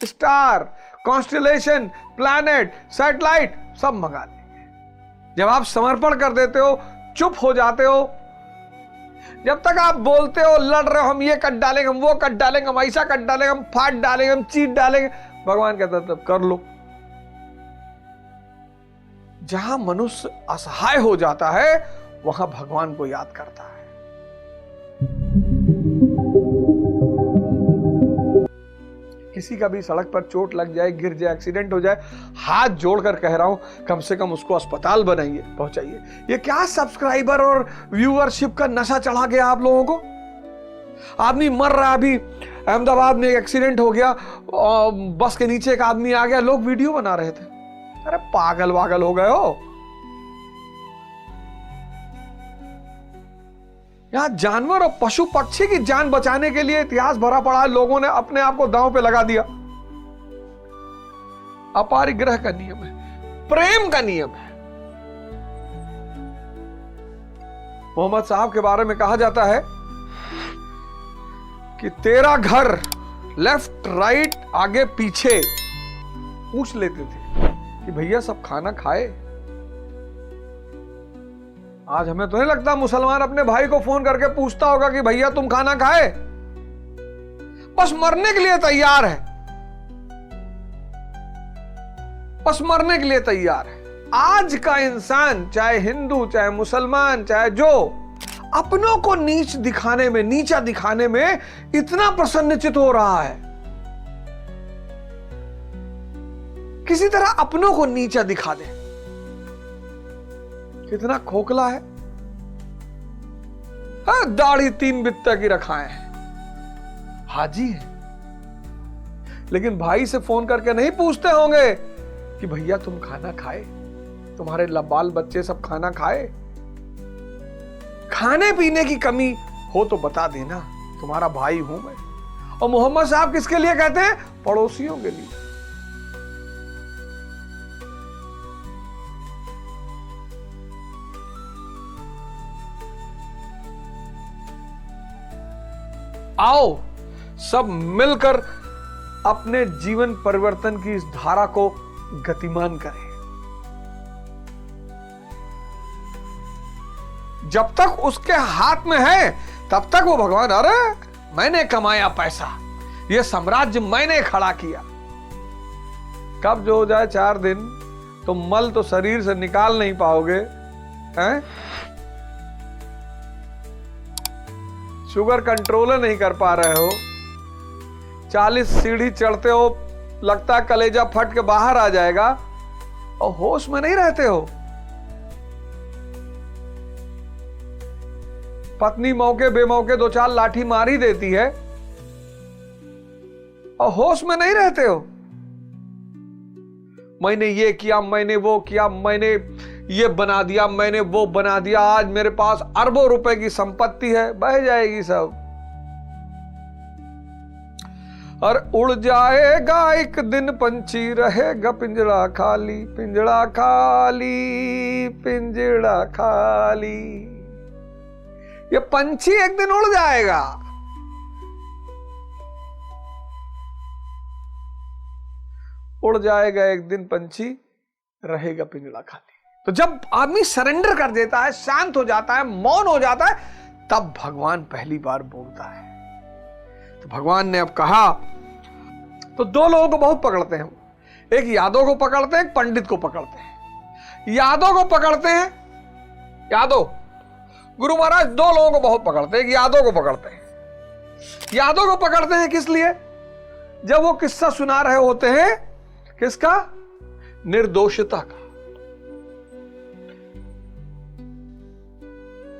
Star, constellation, planet, satellite सब मंगा लेंगे। जब आप समर्पण कर देते हो, चुप हो जाते हो, जब तक आप बोलते हो, लड़ रहे हो, हम ये कट डालेंगे, हम वो कट डालेंगे, हम ऐसा कट डालेंगे, हम फाट डालेंगे, हम चीट डालेंगे, भगवान कहता है तब कर लो। जहां मनुष्य असहाय हो जाता है वहां भगवान को याद करता है। किसी का भी सड़क पर चोट लग जाए, गिर जाए, एक्सीडेंट हो जाए, हाथ जोड़कर कह रहा हूं कम से कम उसको अस्पताल बनाइए, पहुंचाइए। ये क्या सब्सक्राइबर और व्यूअरशिप का नशा चढ़ा गया आप लोगों को? आदमी मर रहा है। अभी अहमदाबाद में एक एक्सीडेंट हो गया, बस के नीचे एक आदमी आ गया, लोग वीडियो बना रहे थे। अरे पागल वागल हो गए हो? यहां जानवर और पशु पक्षी की जान बचाने के लिए इतिहास भरा पड़ा है, लोगों ने अपने आप को दांव पे लगा दिया। अपरिग्रह का नियम है, प्रेम का नियम है। मोहम्मद साहब के बारे में कहा जाता है कि तेरा घर लेफ्ट राइट आगे पीछे पूछ लेते थे कि भैया सब खाना खाए। आज हमें तो नहीं लगता मुसलमान अपने भाई को फोन करके पूछता होगा कि भैया तुम खाना खाए। बस मरने के लिए तैयार है, बस मरने के लिए तैयार है। आज का इंसान, चाहे हिंदू, चाहे मुसलमान, चाहे जो, अपनों को नीच दिखाने में, नीचा दिखाने में इतना प्रसन्नचित हो रहा है, किसी तरह अपनों को नीचा दिखा दे। कितना खोखला है। हाँ, दाढ़ी 3 बित्ता की रखाए हैं, हाजी है, लेकिन भाई से फोन करके नहीं पूछते होंगे कि भैया तुम खाना खाए, तुम्हारे बाल बच्चे सब खाना खाए। खाने पीने की कमी हो तो बता देना, तुम्हारा भाई हूं मैं। और मोहम्मद साहब किसके लिए कहते हैं? पड़ोसियों के लिए। आओ सब मिलकर अपने जीवन परिवर्तन की इस धारा को गतिमान करें। जब तक उसके हाथ में है तब तक वो भगवान, अरे मैंने कमाया पैसा, ये साम्राज्य मैंने खड़ा किया। कब जो हो जाए 4 दिन तो मल तो शरीर से निकाल नहीं पाओगे, हैं? शुगर कंट्रोल नहीं कर पा रहे हो, 40 सीढ़ी चढ़ते हो, लगता है कलेजा फट के बाहर आ जाएगा, और होश में नहीं रहते हो। पत्नी मौके बेमौके 2-4 लाठी मार ही देती है और होश में नहीं रहते हो। मैंने ये किया, मैंने वो किया, मैंने ये बना दिया, मैंने वो बना दिया, आज मेरे पास अरबों रुपए की संपत्ति है, बह जाएगी सब। और उड़ जाएगा एक दिन पंछी, रहेगा पिंजड़ा खाली, पिंजड़ा खाली, पिंजड़ा खाली। ये पंछी एक दिन उड़ जाएगा। उड़ जाएगा एक दिन पंछी, रहेगा पिंजड़ा खाली। तो जब आदमी सरेंडर कर देता है, शांत हो जाता है, मौन हो जाता है, तब भगवान पहली बार बोलता है। तो भगवान ने अब कहा, तो 2 लोगों को बहुत पकड़ते हैं, एक यादव को पकड़ते हैं, एक पंडित को पकड़ते हैं। यादव को पकड़ते हैं, यादव गुरु महाराज 2 लोगों को बहुत पकड़ते हैं, एक यादव को पकड़ते हैं। यादव को पकड़ते हैं किस लिए? जब वो किस्सा सुना रहे होते हैं, किसका? निर्दोषता का।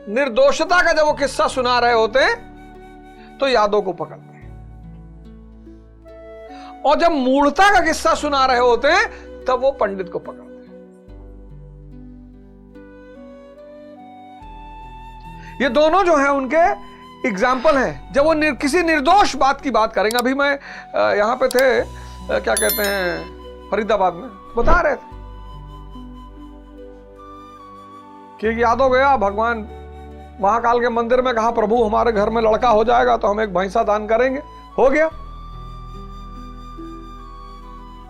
निर्दोषता का जब वो किस्सा सुना रहे होते हैं तो यादव को पकड़ते हैं, और जब मूढ़ता का किस्सा सुना रहे होते हैं तब वो पंडित को पकड़ते हैं। ये दोनों जो हैं उनके एग्जाम्पल हैं। जब वो किसी निर्दोष बात की बात करेंगे, अभी मैं यहां पे थे, क्या कहते हैं, फरीदाबाद में, बता रहे थे कि यादव गया भगवान महाकाल के मंदिर में, कहा प्रभु हमारे घर में लड़का हो जाएगा तो हम एक भैंसा दान करेंगे। हो गया।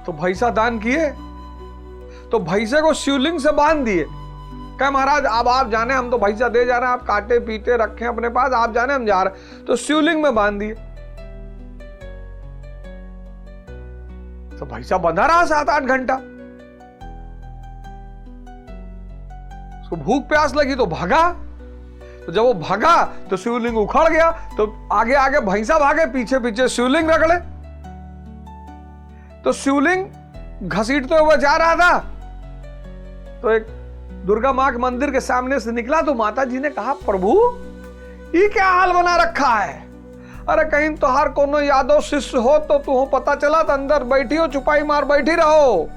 तो भैंसा दान किए, तो भैंसे को शिवलिंग से बांध दिए। कहे महाराज अब आप जाने, हम तो भैंसा दे जा रहे हैं, आप काटे पीटे रखें अपने पास, आप जाने हम जा रहे। तो शिवलिंग में बांध दिए। तो भैंसा बंधा रहा 7-8 घंटा। उसको भूख प्यास लगी तो भागा। तो जब वो भागा तो शिवलिंग उखड़ गया। तो आगे आगे भैंसा भागे, पीछे पीछे शिवलिंग रगड़े। तो शिवलिंग घसीटते हुए जा रहा था। तो एक दुर्गा मां के मंदिर के सामने से निकला। तो माता जी ने कहा, प्रभु ये क्या हाल बना रखा है? अरे कहीं तोहार कोनो यादव शिष्य हो तो तू पता चला तो अंदर बैठी हो, चुपाई मार बैठी रहो,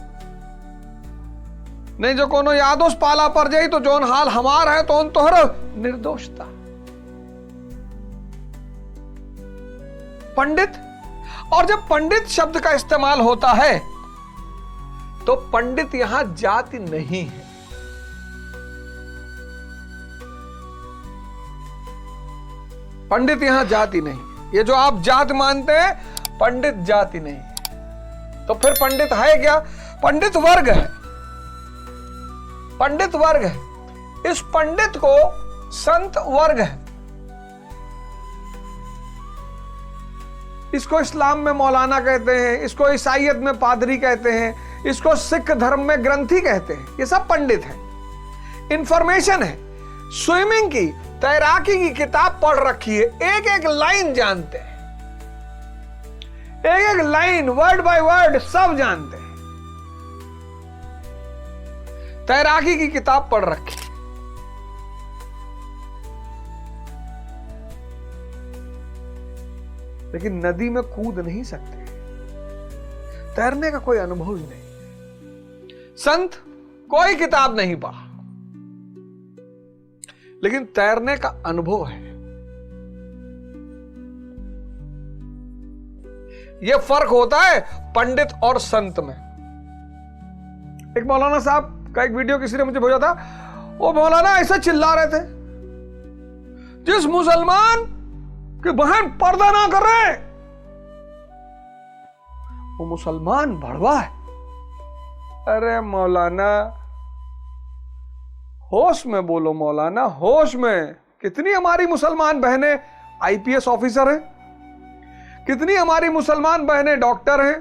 नहीं जो कोनो यादव पाला पर जाई तो जोन हाल हमार है तो तोहर निर्दोषता। पंडित, और जब पंडित शब्द का इस्तेमाल होता है तो पंडित यहां जाति नहीं है। पंडित यहां जाति नहीं। ये जो आप जात मानते हैं, पंडित जाति नहीं है। तो फिर पंडित है क्या? पंडित वर्ग है। पंडित वर्ग है। इस पंडित को संत वर्ग है। इसको इस्लाम में मौलाना कहते हैं, इसको ईसाईयत में पादरी कहते हैं, इसको सिख धर्म में ग्रंथी कहते हैं। ये सब पंडित हैं। इंफॉर्मेशन है। स्विमिंग की, तैराकी की किताब पढ़ रखी है, एक एक लाइन जानते हैं, एक एक लाइन वर्ड बाय वर्ड सब जानते हैं। तैराकी की किताब पढ़ रखी है। लेकिन नदी में कूद नहीं सकते, तैरने का कोई अनुभव ही नहीं। संत कोई किताब नहीं पढ़ा लेकिन तैरने का अनुभव है। यह फर्क होता है पंडित और संत में। एक मौलाना साहब का एक वीडियो किसी ने मुझे भेजा था। वो मौलाना ऐसा चिल्ला रहे थे, जिस मुसलमान की बहन पर्दा ना कर रहे वो मुसलमान भड़वा है। अरे मौलाना होश में बोलो, मौलाना होश में। कितनी हमारी मुसलमान बहनें आईपीएस ऑफिसर हैं, कितनी हमारी मुसलमान बहनें डॉक्टर हैं,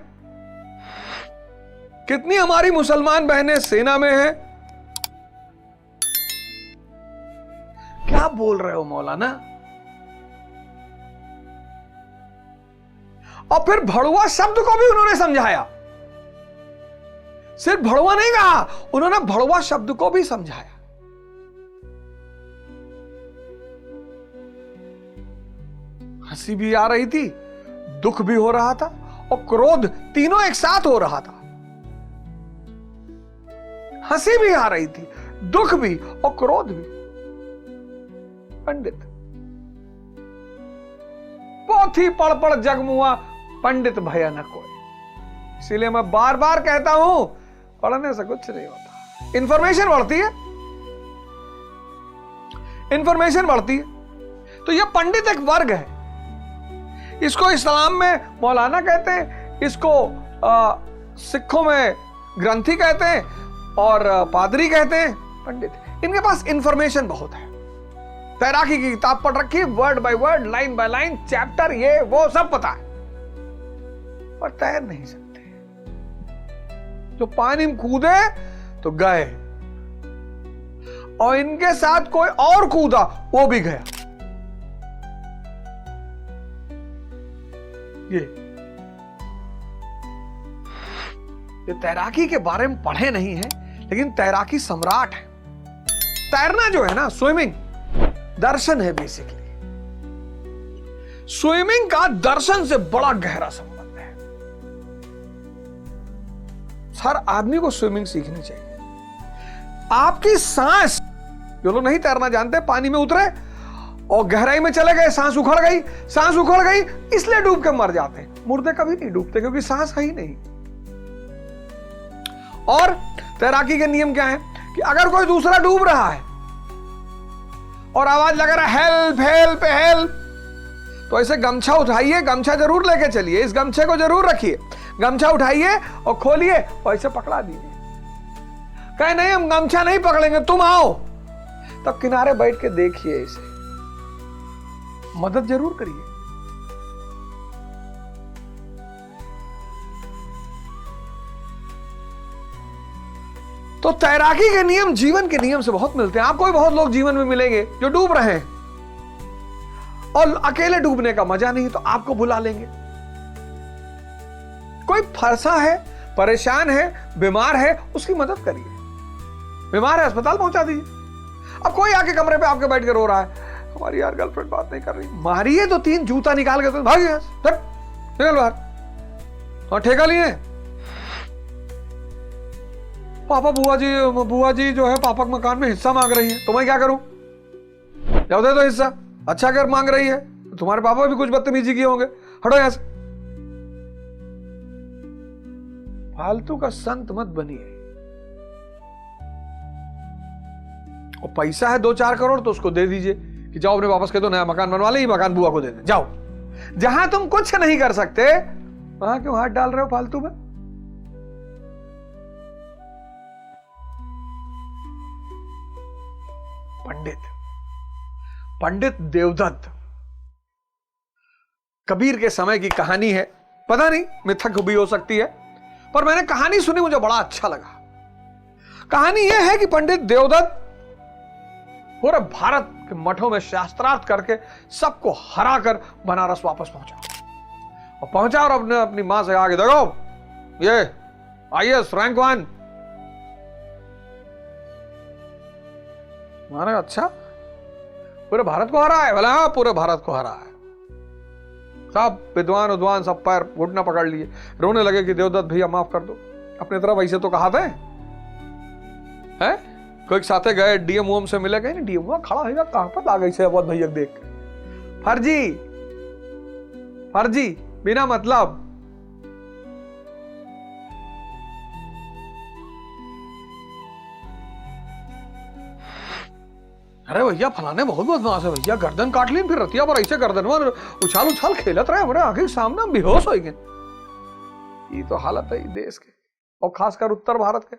कितनी हमारी मुसलमान बहनें सेना में हैं। क्या बोल रहे हो मौलाना? और फिर भड़ुआ शब्द को भी उन्होंने समझाया। सिर्फ भड़ुआ नहीं कहा, उन्होंने भड़ुआ शब्द को भी समझाया। हंसी भी आ रही थी, दुख भी हो रहा था और क्रोध, तीनों एक साथ हो रहा था। हंसी भी आ रही थी, दुख भी और क्रोध भी। पंडित पोथी पढ़ पढ़ जगमुआ, पंडित भया न कोई। इसीलिए मैं बार बार कहता हूं, पढ़ने से कुछ नहीं होता। इंफॉर्मेशन बढ़ती है, इंफॉर्मेशन बढ़ती है। तो यह पंडित एक वर्ग है। इसको इस्लाम में मौलाना कहते हैं, इसको सिखों में ग्रंथी कहते हैं और पादरी कहते हैं। पंडित, इनके पास इंफॉर्मेशन बहुत है। तैराकी की किताब पढ़ रखी, word by word, line by line, chapter ये वो सब पता है, पर तैर नहीं सकते। जो पानी में कूदे तो गए, और इनके साथ कोई और कूदा वो भी गया। ये तैराकी के बारे में पढ़े नहीं है, लेकिन तैराकी सम्राट है। तैरना जो है ना, स्विमिंग दर्शन है बेसिकली। स्विमिंग का दर्शन से बड़ा गहरा संबंध है। हर आदमी को स्विमिंग सीखनी चाहिए। आपकी सांस, जो लोग नहीं तैरना जानते, पानी में उतरे और गहराई में चले गए, सांस उखड़ गई, सांस उखड़ गई, इसलिए डूब के मर जाते हैं। मुर्दे कभी नहीं डूबते क्योंकि सांस है ही नहीं। और तैराकी के नियम क्या है कि अगर कोई दूसरा डूब रहा है और आवाज लगा रहा है हेल्प हेल्प हेल्प, तो ऐसे गमछा उठाइए, गमछा जरूर लेके चलिए, इस गमछे को जरूर रखिए। गमछा उठाइए और खोलिए और इसे पकड़ा दीजिए। कहे नहीं हम गमछा नहीं पकड़ेंगे, तुम आओ। तब किनारे बैठ के देखिए, इसे मदद जरूर करिए। तो तैराकी के नियम जीवन के नियम से बहुत मिलते हैं। आपको भी बहुत लोग जीवन में मिलेंगे जो डूब रहे हैं और अकेले डूबने का मजा नहीं, तो आपको बुला लेंगे। कोई फंसा है, परेशान है, बीमार है, उसकी मदद करिए। बीमार है, अस्पताल पहुंचा दीजिए। अब कोई आके कमरे पे आपके बैठ के रो रहा है, हमारी यार गर्लफ्रेंड बात नहीं कर रही, मारिए तो 3 जूता निकाल के, तो भागिए, निकल बाहर। और ठेका लिए पापा, बुआ जी जो है पापा के मकान में हिस्सा मांग रही है, तो मैं क्या करूं? जाओ दे दो हिस्सा। अच्छा अगर मांग रही है, तुम्हारे पापा भी कुछ बदतमीजी किए होंगे, हटो यहां से। फालतू का संत मत बनिए। और पैसा है 2-4 करोड़ तो उसको दे दीजिए कि जाओ अपने वापस कह दो, नया मकान बनवा ले, मकान बुआ को दे दे, जाओ। जहां तुम कुछ नहीं कर सकते वहां क्यों हाथ डाल रहे हो फालतू में? पंडित देवदत्त कबीर के समय की कहानी है, पता नहीं मिथक भी हो सकती है, पर मैंने कहानी सुनी, मुझे बड़ा अच्छा लगा। कहानी यह है कि पंडित देवदत्त पूरे भारत के मठों में शास्त्रार्थ करके सबको हराकर बनारस वापस पहुंचा और अपनी मां से आगे, देखो ये IAS रैंक 1। माने अच्छा पूरे भारत को हरा है? बोला हाँ पूरे भारत को हरा है। सब विद्वान सब पैर घुटना पकड़ लिए, रोने लगे कि देवदत्त भैया माफ कर दो। अपने तरफ ऐसे तो कहा था है? कोई साथे गए, डीएम से मिले, गए नहीं, डीएम खड़ा है कहां पर आ गई से बहुत भैया देख, फर्जी बिना मतलब। अरे भैया फलाने बहुत बदमाश है भैया, गर्दन काट ली, फिर रतिया पर ऐसे गर्दन में उछाल खेलत रहे हमारे आगे सामने, बेहोश हो गए। ये तो हालत है देश के और खासकर उत्तर भारत के।